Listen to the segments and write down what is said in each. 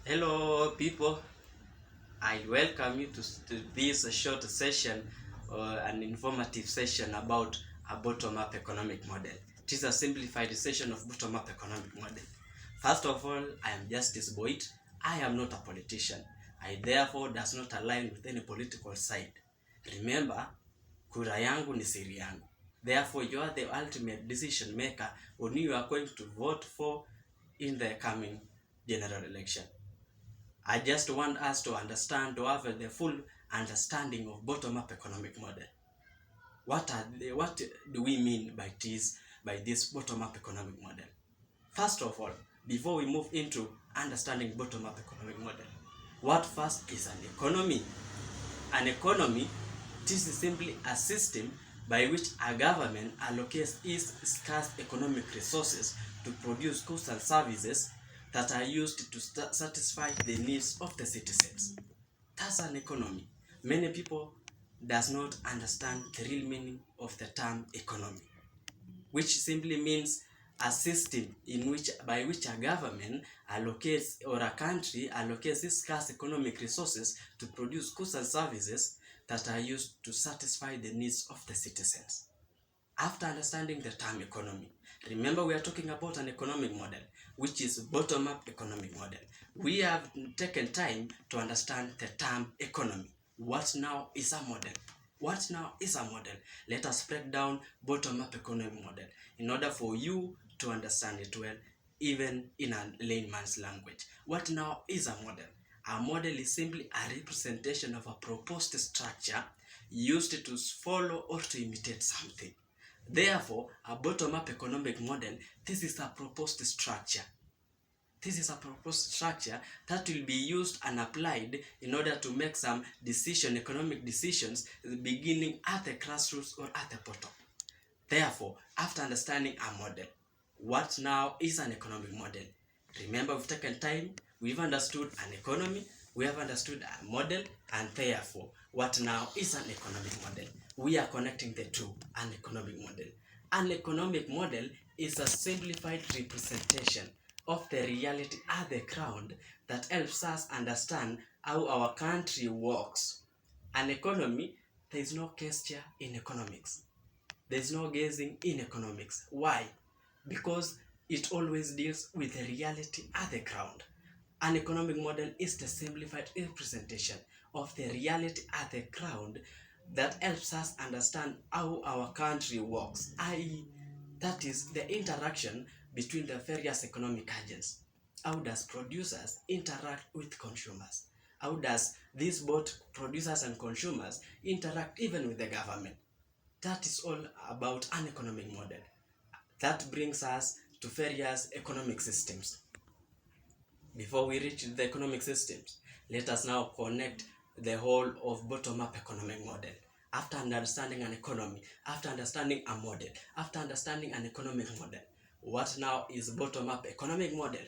Hello, people. I welcome you to this short session, an informative session about a bottom-up economic model. It is a simplified session of bottom-up economic model. First of all, I am Justice Boyd. I am not a politician. I therefore does not align with any political side. Remember, kura yangu ni siri yangu. Therefore, you are the ultimate decision maker on who you are going to vote for in the coming general election. I just want us to understand, to have the full understanding of bottom-up economic model. What do we mean by this bottom-up economic model? First of all, before we move into understanding bottom-up economic model, what first is an economy? An economy, this is simply a system by which a government allocates its scarce economic resources to produce goods and services that are used to satisfy the needs of the citizens. That's an economy. Many people does not understand the real meaning of the term economy, which simply means a system by which a government allocates, or a country allocates its scarce economic resources to produce goods and services that are used to satisfy the needs of the citizens. After understanding the term economy, remember we are talking about an economic model, which is bottom-up economic model. We have taken time to understand the term economy. What now is a model? What now is a model? Let us break down bottom-up economic model in order for you to understand it well, even in a layman's language. What now is a model? A model is simply a representation of a proposed structure used to follow or to imitate something. Therefore, a bottom-up economic model, this is a proposed structure. This is a proposed structure that will be used and applied in order to make some economic decisions, beginning at the grassroots or at the bottom. Therefore, after understanding a model, what now is an economic model? Remember, we've taken time, we've understood an economy, we have understood a model, and therefore, what now is an economic model? We are connecting the two, an economic model. An economic model is a simplified representation of the reality at the ground that helps us understand how our country works. An economy, there is no gesture in economics. There is no guessing in economics. Why? Because it always deals with the reality at the ground. An economic model is the simplified representation of the reality at the ground that helps us understand how our country works, i.e., that is the interaction between the various economic agents. How does producers interact with consumers? How does these both producers and consumers interact even with the government? That is all about an economic model. That brings us to various economic systems. Before we reach the economic systems, let us now connect the whole of bottom-up economic model. After understanding an economy, after understanding a model, after understanding an economic model, what now is bottom-up economic model?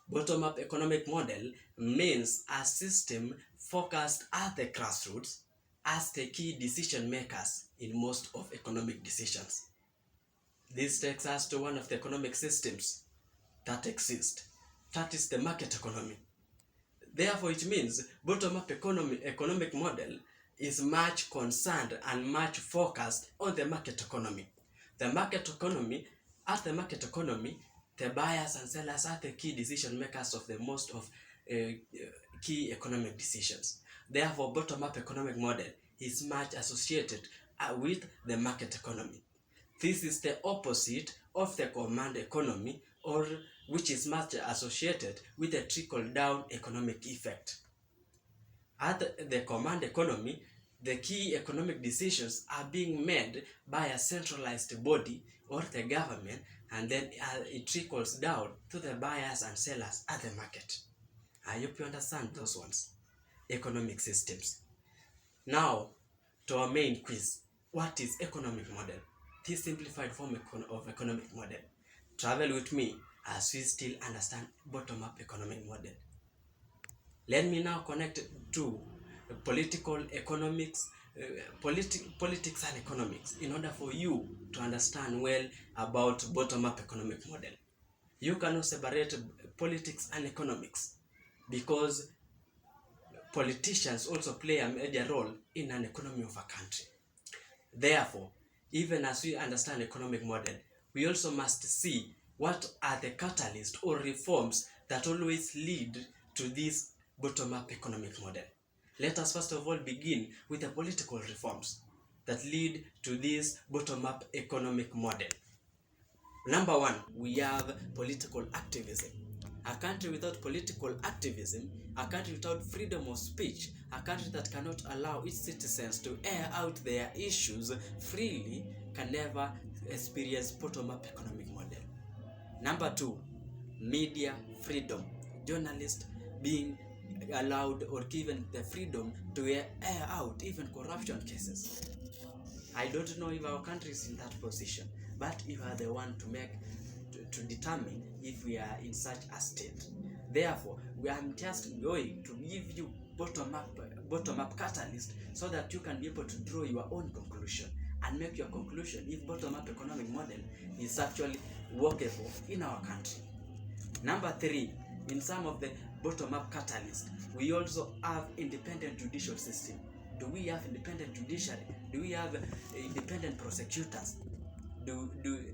Bottom-up economic model means a system focused at the grassroots as the key decision makers in most of economic decisions. This takes us to one of the economic systems that exist. That is the market economy. Therefore, it means bottom-up economic model is much concerned and much focused on the market economy. The market economy, the buyers and sellers are the key decision makers of the most of key economic decisions. Therefore, bottom-up economic model is much associated with the market economy. This is the opposite of the command economy, or which is much associated with the trickle-down economic effect. At the command economy, the key economic decisions are being made by a centralized body or the government, and then it trickles down to the buyers and sellers at the market. I hope you understand those ones. Economic systems. Now, to our main quiz. What is economic model? This simplified form of economic model. Travel with me as we still understand bottom-up economic model. Let me now connect to political economics, politics and economics in order for you to understand well about bottom-up economic model. You cannot separate politics and economics. because politicians also play a major role in an economy of a country. Therefore, even as we understand economic model, we also must see what are the catalysts or reforms that always lead to this bottom-up economic model. Let us first of all begin with the political reforms that lead to this bottom-up economic model. Number one, we have political activism. A country without political activism, a country without freedom of speech, a country that cannot allow its citizens to air out their issues freely can never experience bottom-up economic model. Number two, media freedom. Journalists being allowed or given the freedom to air out even corruption cases. I don't know if our country is in that position, but you are the one to determine if we are in such a state. Therefore, we are just going to give you bottom-up catalyst so that you can be able to draw your own conclusion and make your conclusion if bottom-up economic model is actually workable in our country. Number three, in some of the bottom-up catalysts, we also have independent judicial system. Do we have independent judiciary? Do we have independent prosecutors?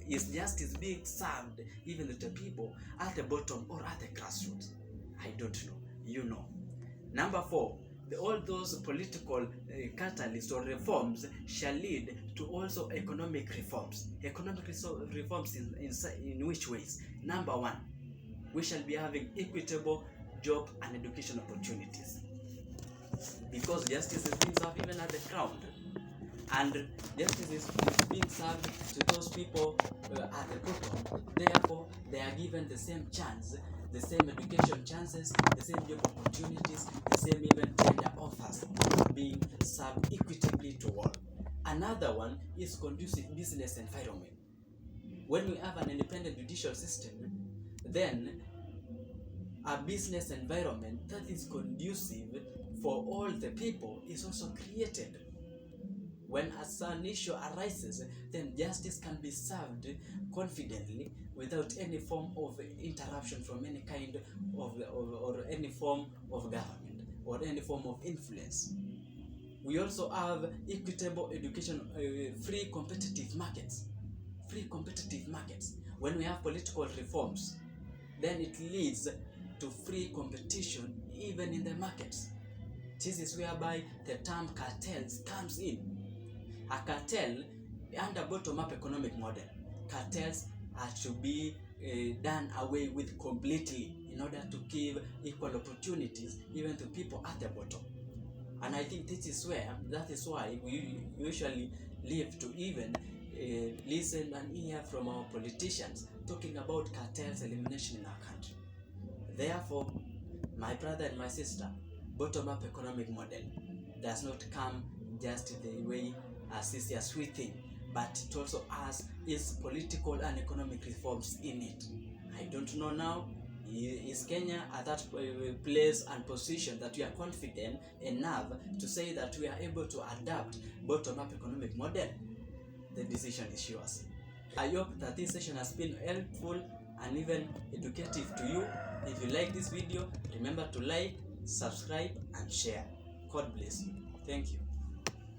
Is justice being served even to the people at the bottom or at the grassroots? I don't know. You know. Number four, all those political catalysts or reforms shall lead to also economic reforms. Economic reforms in which ways? Number one, we shall be having equitable job and education opportunities, because justice is being served even at the ground, and justice is being served to those people at the bottom. Therefore, they are given the same chance, the same education chances, the same job opportunities, the same even tender offers being served equitably to all. Another one is conducive business environment. When we have an independent judicial system, then a business environment that is conducive for all the people is also created. When an issue arises, then justice can be served confidently without any form of interruption from any kind of or any form of government or any form of influence. We also have equitable education, free competitive markets. Free competitive markets. When we have political reforms, then it leads to free competition even in the markets. This is whereby the term cartels comes in. A cartel, under bottom-up economic model, cartels are to be done away with completely in order to give equal opportunities even to people at the bottom. And I think that is why we usually live to even listen and hear from our politicians talking about cartels elimination in our country. Therefore, my brother and my sister, bottom-up economic model does not come just the way as easy as we think, but it also has its political and economic reforms in it. I don't know now, is Kenya at that place and position that we are confident enough to say that we are able to adapt bottom-up economic model? The decision is yours. I hope that this session has been helpful and even educative to you. If you like this video, remember to like, subscribe and share. God bless you. Thank you.